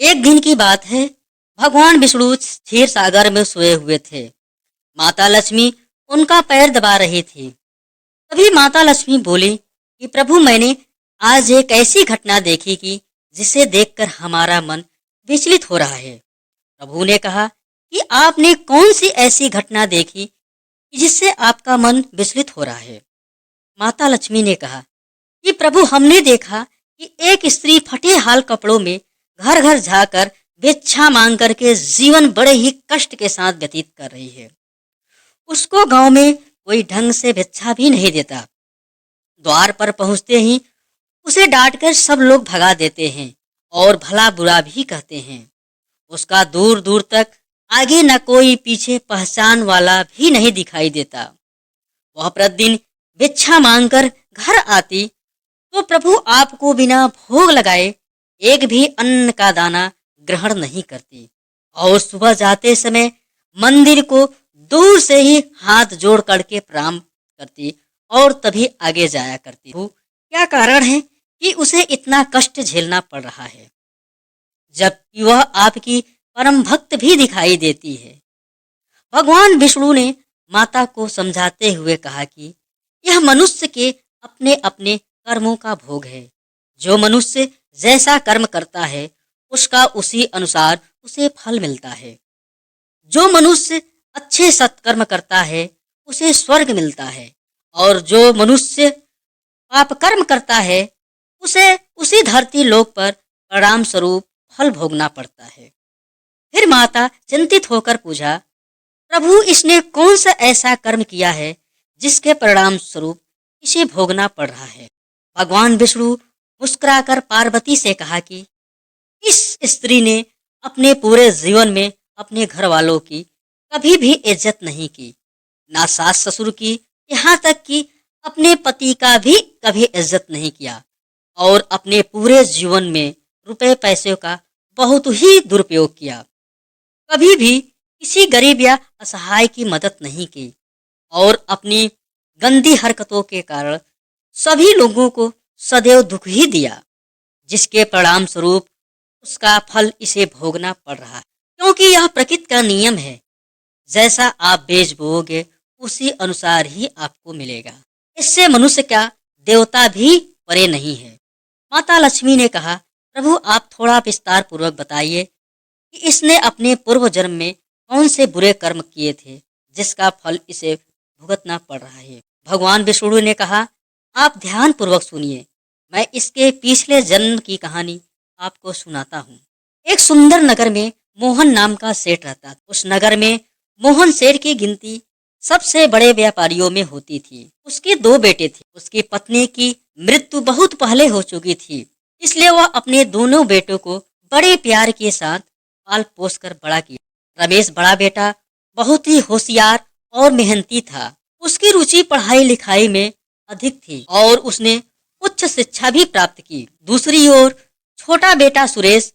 एक दिन की बात है। भगवान विष्णु क्षीर सागर में सोए हुए थे। माता लक्ष्मी उनका पैर दबा रही थी। तभी माता लक्ष्मी बोली कि प्रभु, मैंने आज एक ऐसी घटना देखी कि जिसे देखकर हमारा मन विचलित हो रहा है। प्रभु ने कहा कि आपने कौन सी ऐसी घटना देखी कि जिससे आपका मन विचलित हो रहा है। माता लक्ष्मी ने कहा कि प्रभु, हमने देखा कि एक स्त्री फटे हाल कपड़ों में घर घर जाकर भिक्षा मांग करके जीवन बड़े ही कष्ट के साथ व्यतीत कर रही है। उसको गांव में कोई ढंग से भिक्षा भी नहीं देता। द्वार पर पहुंचते ही उसे डांटकर सब लोग भगा देते हैं और भला बुरा भी कहते हैं। उसका दूर दूर तक आगे न कोई पीछे पहचान वाला भी नहीं दिखाई देता। वह प्रतिदिन भिक्षा मांगकर घर आती तो प्रभु आपको बिना भोग लगाए एक भी अन्न का दाना ग्रहण नहीं करती और सुबह जाते समय मंदिर को दूर से ही हाथ जोड़ करके प्रणाम करती और तभी आगे जाया करती। प्रभु, क्या कारण है कि उसे इतना कष्ट झेलना पड़ रहा है, जबकि वह आपकी परम भक्त भी दिखाई देती है। भगवान विष्णु ने माता को समझाते हुए कहा कि यह मनुष्य के अपने अपने कर्मों का भोग है। जो मनुष्य जैसा कर्म करता है उसका उसी अनुसार उसे फल मिलता है। जो मनुष्य अच्छे सत्कर्म करता है उसे स्वर्ग मिलता है और जो मनुष्य पाप कर्म करता है उसे उसी धरती लोक पर परिणाम स्वरूप फल भोगना पड़ता है। फिर माता चिंतित होकर पूछा, प्रभु, इसने कौन सा ऐसा कर्म किया है जिसके परिणाम स्वरूप इसे भोगना पड़ रहा है। भगवान विष्णु मुस्कुराकर पार्वती से कहा कि इस स्त्री ने अपने पूरे जीवन में अपने घर वालों की कभी भी इज्जत नहीं की, ना सास ससुर की, यहाँ तक कि अपने पति का भी कभी इज्जत नहीं किया और अपने पूरे जीवन में रुपए पैसे का बहुत ही दुरुपयोग किया। कभी भी किसी गरीब या असहाय की मदद नहीं की और अपनी गंदी हरकतों के कारण सभी लोगों को सदैव दुख ही दिया, जिसके परिणाम स्वरूप उसका फल इसे भोगना पड़ रहा है। क्योंकि यह प्रकृति का नियम है, जैसा आप बेच बोओगे उसी अनुसार ही आपको मिलेगा। इससे मनुष्य का देवता भी परे नहीं है। माता लक्ष्मी ने कहा, प्रभु, आप थोड़ा विस्तार पूर्वक बताइए कि इसने अपने पूर्व जन्म में कौन से बुरे कर्म किए थे जिसका फल इसे भुगतना पड़ रहा है। भगवान विष्णु ने कहा, आप ध्यान पूर्वक सुनिए, मैं इसके पिछले जन्म की कहानी आपको सुनाता हूँ। एक सुंदर नगर में मोहन नाम का सेठ रहता था। उस नगर में मोहन सेठ की गिनती सबसे बड़े व्यापारियों में होती थी। उसके दो बेटे थे। उसकी पत्नी की मृत्यु बहुत पहले हो चुकी थी, इसलिए वह अपने दोनों बेटों को बड़े प्यार के साथ पाल पोस कर बड़ा किया। रमेश बड़ा बेटा बहुत ही होशियार और मेहनती था। उसकी रुचि पढ़ाई लिखाई में अधिक थी और उसने उच्च शिक्षा भी प्राप्त की। दूसरी ओर छोटा बेटा सुरेश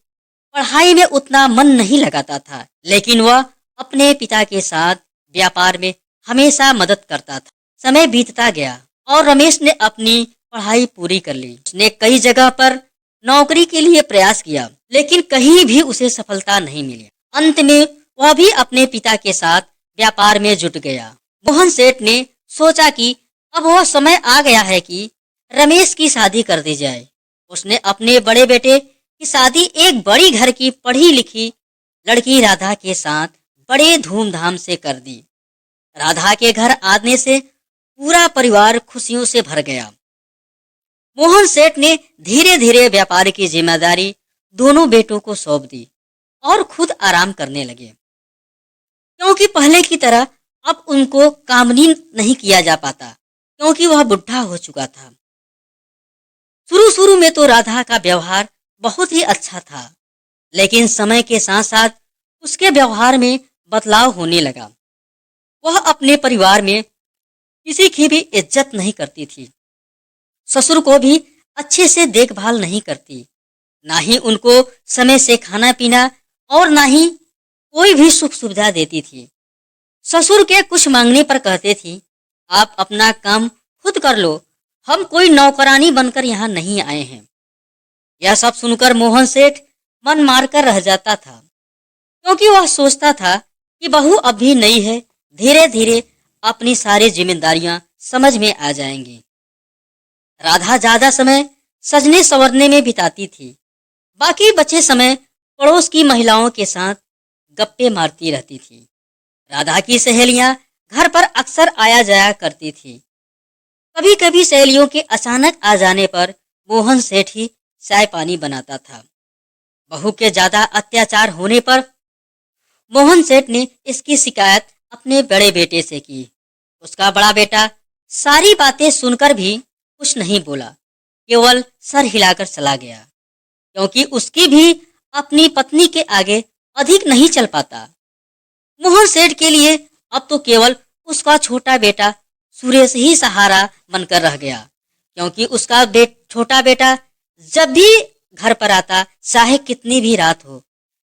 पढ़ाई में उतना मन नहीं लगाता था, लेकिन वह अपने पिता के साथ व्यापार में हमेशा मदद करता था। समय बीतता गया और रमेश ने अपनी पढ़ाई पूरी कर ली। उसने कई जगह पर नौकरी के लिए प्रयास किया, लेकिन कहीं भी उसे सफलता नहीं मिली। अंत में वह भी अपने पिता के साथ व्यापार में जुट गया। मोहन सेठ ने सोचा कि अब वह समय आ गया है कि रमेश की शादी कर दी जाए। उसने अपने बड़े बेटे की शादी एक बड़ी घर की पढ़ी लिखी लड़की राधा के साथ बड़े धूमधाम से कर दी। राधा के घर आने से पूरा परिवार खुशियों से भर गया। मोहन सेठ ने धीरे धीरे व्यापार की जिम्मेदारी दोनों बेटों को सौंप दी और खुद आराम करने लगे, क्योंकि पहले की तरह अब उनको कामनी नहीं किया जा पाता, क्योंकि वह बुढ़ा हो चुका था। शुरू शुरू में तो राधा का व्यवहार बहुत ही अच्छा था, लेकिन समय के साथ साथ उसके व्यवहार में बदलाव होने लगा। वह अपने परिवार में किसी की भी इज्जत नहीं करती थी, ससुर को भी अच्छे से देखभाल नहीं करती, ना ही उनको समय से खाना पीना और ना ही कोई भी सुख सुविधा देती थी। ससुर के कुछ मांगने पर कहते थी, आप अपना काम खुद कर लो, हम कोई नौकरानी बनकर यहाँ नहीं आए हैं। यह सब सुनकर मोहन सेठ मन मारकर रह जाता था, क्योंकि वह सोचता था कि बहू अब भी नई है, धीरे धीरे अपनी सारी जिम्मेदारियां समझ में आ जाएंगी। राधा ज्यादा समय सजने संवरने में बिताती थी, बाकी बचे समय पड़ोस की महिलाओं के साथ गप्पे मारती रहती थी। राधा की सहेलियां घर पर अक्सर आया जाया करती थी। कभी कभी सहेलियों के अचानक आ जाने पर मोहन सेठ ही चाय पानी बनाता था। बहू के ज्यादा अत्याचार होने पर मोहन सेठ ने इसकी शिकायत अपने बड़े बेटे से की। उसका बड़ा बेटा सारी बातें सुनकर भी कुछ नहीं बोला, केवल सर हिलाकर चला गया, क्योंकि उसकी भी अपनी पत्नी के आगे अधिक नहीं चल पाता। मोहन सेठ के लिए अब तो केवल उसका छोटा बेटा सुरेश ही सहारा बनकर रह गया, क्योंकि उसका छोटा बेटा जब भी घर पर आता, चाहे कितनी भी रात हो,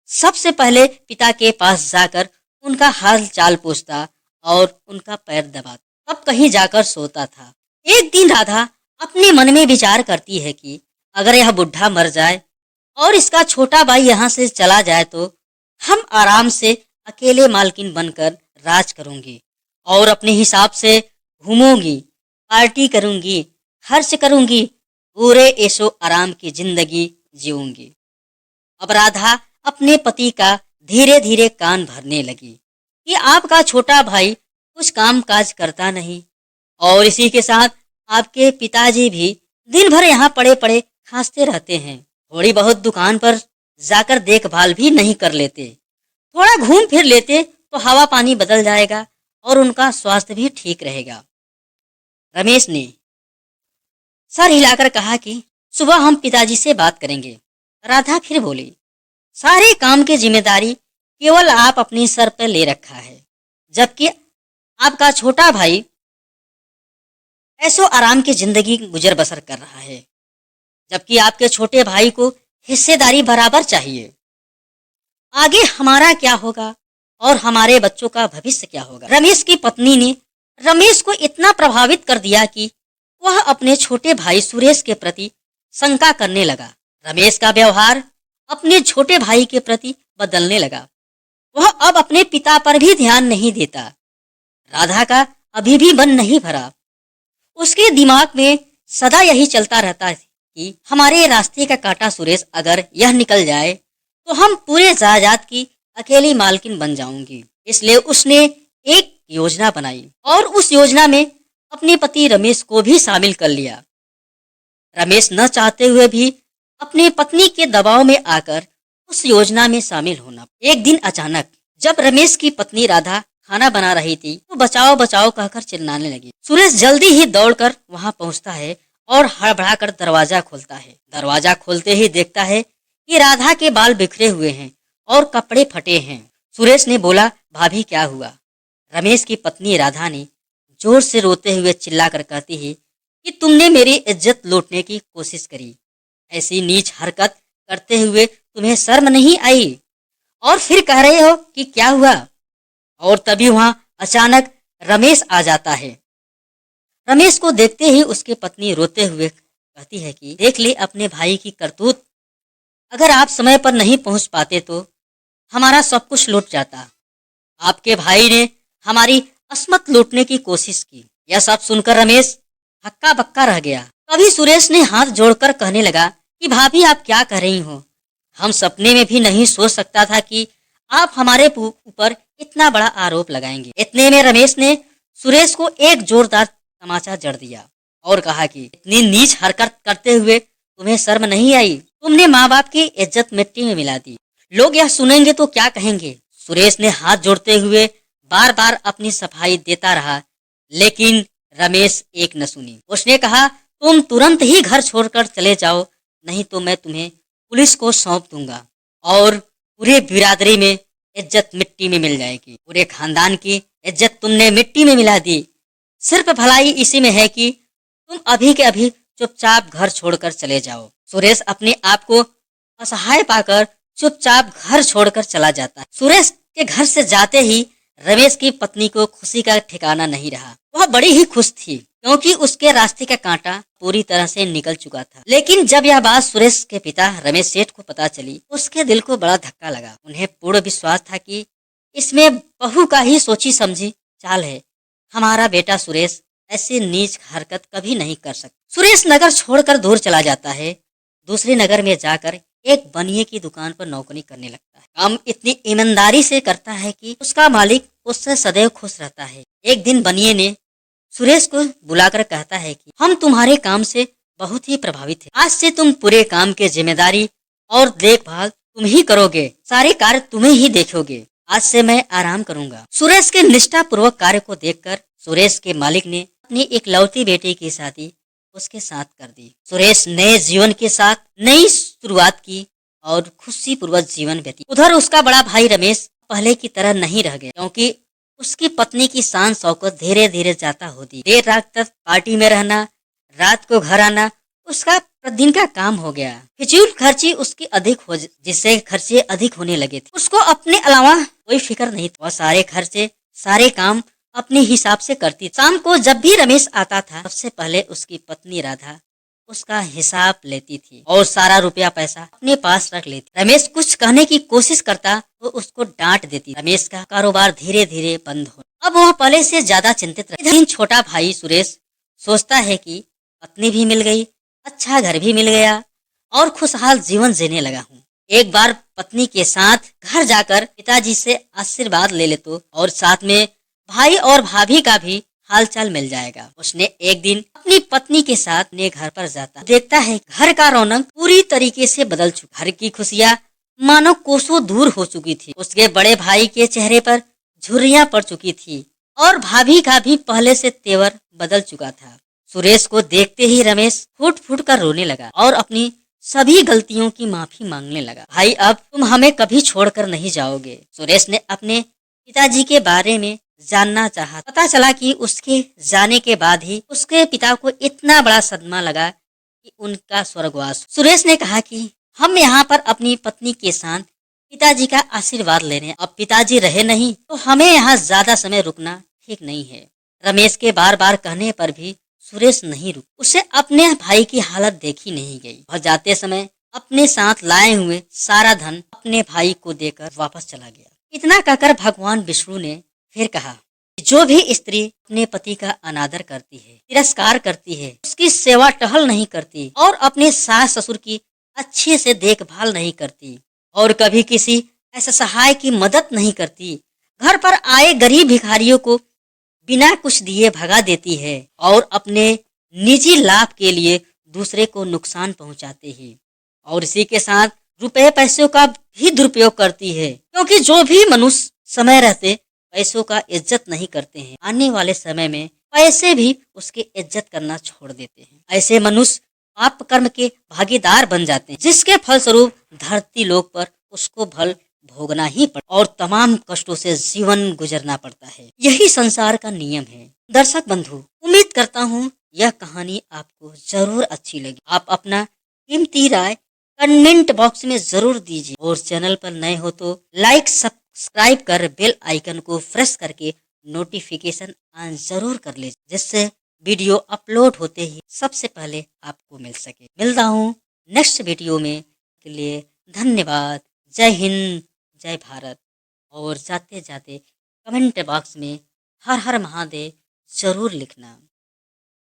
सबसे पहले पिता के पास जाकर उनका हाल चाल पूछता और उनका पैर दबाता, तब कहीं जाकर सोता था। एक दिन राधा अपने मन में विचार करती है कि अगर यह बुढ़ा मर जाए और इसका छोटा भाई यहाँ से चला जाए तो हम आराम से अकेले मालकिन बनकर राज करूंगी और अपने हिसाब से घूमूंगी, पार्टी करूंगी, खर्च करूंगी, पूरे ऐशो आराम की जिंदगी जीऊंगी। अब राधा अपने पति का धीरे धीरे कान भरने लगी कि आपका छोटा भाई कुछ काम काज करता नहीं और इसी के साथ आपके पिताजी भी दिन भर यहाँ पड़े पड़े खांसते रहते हैं। थोड़ी बहुत दुकान पर जाकर देखभाल भी नहीं कर लेते, थोड़ा घूम फिर लेते तो हवा पानी बदल जाएगा और उनका स्वास्थ्य भी ठीक रहेगा। रमेश ने सर हिलाकर कहा कि सुबह हम पिताजी से बात करेंगे। राधा फिर बोली, सारे काम की जिम्मेदारी केवल आप अपने सर पर ले रखा है, जबकि आपका छोटा भाई ऐसो आराम की जिंदगी गुजर बसर कर रहा है, जबकि आपके छोटे भाई को हिस्सेदारी बराबर चाहिए। आगे हमारा क्या होगा और हमारे बच्चों का भविष्य क्या होगा। रमेश की पत्नी ने रमेश को इतना प्रभावित कर दिया कि वह अपने छोटे भाई सुरेश के प्रति शंका करने लगा। रमेश का व्यवहार अपने छोटे भाई के प्रति बदलने लगा। वह अब अपने पिता पर भी ध्यान नहीं देता। राधा का अभी भी मन नहीं भरा। उसके दिमाग में सदा यही चलता रहता है कि हमारे रास्ते का कांटा सुरेश अगर यह निकल जाए तो हम पूरे जायदाद की अकेली मालकिन बन जाऊंगी। इसलिए उसने एक योजना बनाई और उस योजना में अपने पति रमेश को भी शामिल कर लिया। रमेश न चाहते हुए भी अपने पत्नी के दबाव में आकर उस योजना में शामिल होना। एक दिन अचानक जब रमेश की पत्नी राधा खाना बना रही थी तो बचाओ बचाओ कहकर चिल्लाने लगी। सुरेश जल्दी ही दौड़कर वहां पहुंचता है और हड़बड़ाकर दरवाजा खोलता है। दरवाजा खोलते ही देखता है कि राधा के बाल बिखरे हुए हैं और कपड़े फटे हैं। सुरेश ने बोला, भाभी क्या हुआ? रमेश की पत्नी राधा ने जोर से रोते हुए चिल्लाकर कहती है कि तुमने मेरी इज्जत लूटने की कोशिश करी, ऐसी नीच हरकत करते हुए तुम्हें शर्म नहीं आई और फिर कह रहे हो कि क्या हुआ। और तभी वहां अचानक रमेश आ जाता है। रमेश को देखते ही उसकी पत्नी रोते हुए कहती है कि देख ले अपने भाई की करतूत, अगर आप समय पर नहीं पहुंच पाते तो हमारा सब कुछ लूट जाता। आपके भाई ने हमारी अस्मत लूटने की कोशिश की। यह सब सुनकर रमेश हक्का बक्का रह गया। तभी सुरेश ने हाथ जोड़कर कहने लगा कि भाभी आप क्या कह रही हो, हम सपने में भी नहीं सोच सकता था कि आप हमारे ऊपर इतना बड़ा आरोप लगाएंगे। इतने में रमेश ने सुरेश को एक जोरदार तमाचा जड़ दिया और कहा कि इतनी नीच हरकत करते हुए तुम्हें शर्म नहीं आई? तुमने माँ बाप की इज्जत मिट्टी में मिला दी। लोग यह सुनेंगे तो क्या कहेंगे? सुरेश ने हाथ जोड़ते हुए बार बार अपनी सफाई देता रहा, लेकिन रमेश एक न सुनी। उसने कहा, तुम तुरंत ही घर छोड़कर चले जाओ, नहीं तो मैं तुम्हें पुलिस को सौंप दूंगा और पूरे बिरादरी में इज्जत मिट्टी में मिल जाएगी। पूरे खानदान की इज्जत तुमने मिट्टी में मिला दी। सिर्फ भलाई इसी में है कि तुम अभी के अभी चुपचाप घर छोड़कर चले जाओ। सुरेश अपने आप को असहाय पाकर चुपचाप घर छोड़कर चला जाता है। सुरेश के घर से जाते ही रमेश की पत्नी को खुशी का ठिकाना नहीं रहा। वह बड़ी ही खुश थी। क्योंकि उसके रास्ते का कांटा पूरी तरह से निकल चुका था। लेकिन जब यह बात सुरेश के पिता रमेश सेठ को पता चली, उसके दिल को बड़ा धक्का लगा। उन्हें पूर्ण विश्वास था कि इसमें बहू का ही सोची समझी चाल है। हमारा बेटा सुरेश ऐसी नीच हरकत कभी नहीं कर सकता। सुरेश नगर छोड़कर दूर चला जाता है। दूसरे नगर में जाकर एक बनिए की दुकान पर नौकरी करने लगता है। काम इतनी ईमानदारी से करता है कि उसका मालिक उससे सदैव खुश रहता है। एक दिन बनिए ने सुरेश को बुलाकर कहता है कि हम तुम्हारे काम से बहुत ही प्रभावित हैं। आज से तुम पूरे काम की जिम्मेदारी और देखभाल तुम ही करोगे, सारे कार्य तुम्हें ही देखोगे। आज से मैं आराम करूंगा। सुरेश के निष्ठा पूर्वक कार्य को देखकर सुरेश के मालिक ने अपनी इकलौती बेटे की शादी उसके साथ कर दी। सुरेश नए जीवन के साथ नई शुरुआत की और खुशी पूर्वक जीवन व्यतीत। उधर उसका बड़ा भाई रमेश पहले की तरह नहीं रह गया, क्योंकि उसकी पत्नी की शान शौकत धीरे धीरे जाता होती। देर रात तक पार्टी में रहना, रात को घर आना उसका प्रतिदिन का काम हो गया। फिजूल खर्ची उसकी अधिक हो, जिससे खर्चे अधिक होने लगे थे। उसको अपने अलावा कोई फिक्र नहीं था। वह सारे खर्चे सारे काम अपने हिसाब से करती। शाम को जब भी रमेश आता था, सबसे पहले उसकी पत्नी राधा उसका हिसाब लेती थी और सारा रुपया पैसा अपने पास रख लेती। रमेश कुछ कहने की कोशिश करता तो उसको डांट देती। रमेश का कारोबार धीरे धीरे बंद हो। अब वह पहले से ज्यादा चिंतित रहा। इधर छोटा भाई सुरेश सोचता है कि पत्नी भी मिल गई, अच्छा घर भी मिल गया और खुशहाल जीवन जीने लगा हूँ। एक बार पत्नी के साथ घर जाकर पिताजी से आशीर्वाद ले ले तो और साथ में भाई और भाभी का भी हालचाल मिल जाएगा। उसने एक दिन अपनी पत्नी के साथ अपने घर पर जाता, देखता है घर का रौनक पूरी तरीके से बदल चुका। घर की खुशियाँ मानो कोसों दूर हो चुकी थी। उसके बड़े भाई के चेहरे पर झुर्रियां पड़ चुकी थी और भाभी का भी पहले से तेवर बदल चुका था। सुरेश को देखते ही रमेश फूट फूट कर रोने लगा और अपनी सभी गलतियों की माफी मांगने लगा। भाई अब तुम हमें कभी छोड़कर नहीं जाओगे। सुरेश ने अपने पिताजी के बारे में जानना चाहा। पता चला कि उसके जाने के बाद ही उसके पिता को इतना बड़ा सदमा लगा कि उनका स्वर्गवास। सुरेश ने कहा कि हम यहाँ पर अपनी पत्नी के साथ पिताजी का आशीर्वाद लेने, अब पिताजी रहे नहीं तो हमें यहाँ ज्यादा समय रुकना ठीक नहीं है। रमेश के बार बार कहने पर भी सुरेश नहीं रुक। उसे अपने भाई की हालत देखी नहीं गई। वह जाते समय अपने साथ लाए हुए सारा धन अपने भाई को देकर वापस चला गया। इतना कहकर भगवान विष्णु ने फिर कहा, जो भी स्त्री अपने पति का अनादर करती है, तिरस्कार करती है, उसकी सेवा टहल नहीं करती और अपने सास ससुर की अच्छे से देखभाल नहीं करती और कभी किसी ऐसे सहाय की मदद नहीं करती, घर पर आए गरीब भिखारियों को बिना कुछ दिए भगा देती है और अपने निजी लाभ के लिए दूसरे को नुकसान पहुंचाती है और इसी के साथ रुपए पैसों का भी दुरुपयोग करती है, क्योंकि जो भी मनुष्य समय रहते पैसों का इज्जत नहीं करते हैं, आने वाले समय में पैसे भी उसकी इज्जत करना छोड़ देते हैं। ऐसे मनुष्य पाप कर्म के भागीदार बन जाते हैं, जिसके फलस्वरूप धरती लोक पर उसको फल भोगना ही पड़ता और तमाम कष्टों से जीवन गुजरना पड़ता है। यही संसार का नियम है। दर्शक बंधु, उम्मीद करता हूँ यह कहानी आपको जरूर अच्छी लगी। आप अपना कीमती राय कमेंट बॉक्स में जरूर दीजिए और चैनल पर नए हो तो लाइक सब्सक्राइब कर बेल आइकन को प्रेस करके नोटिफिकेशन ऑन जरूर कर लीजिए, जिससे वीडियो अपलोड होते ही सबसे पहले आपको मिल सके। मिलता हूँ नेक्स्ट वीडियो में। के लिए धन्यवाद। जय हिंद, जय भारत। और जाते जाते कमेंट बॉक्स में हर हर महादेव जरूर लिखना।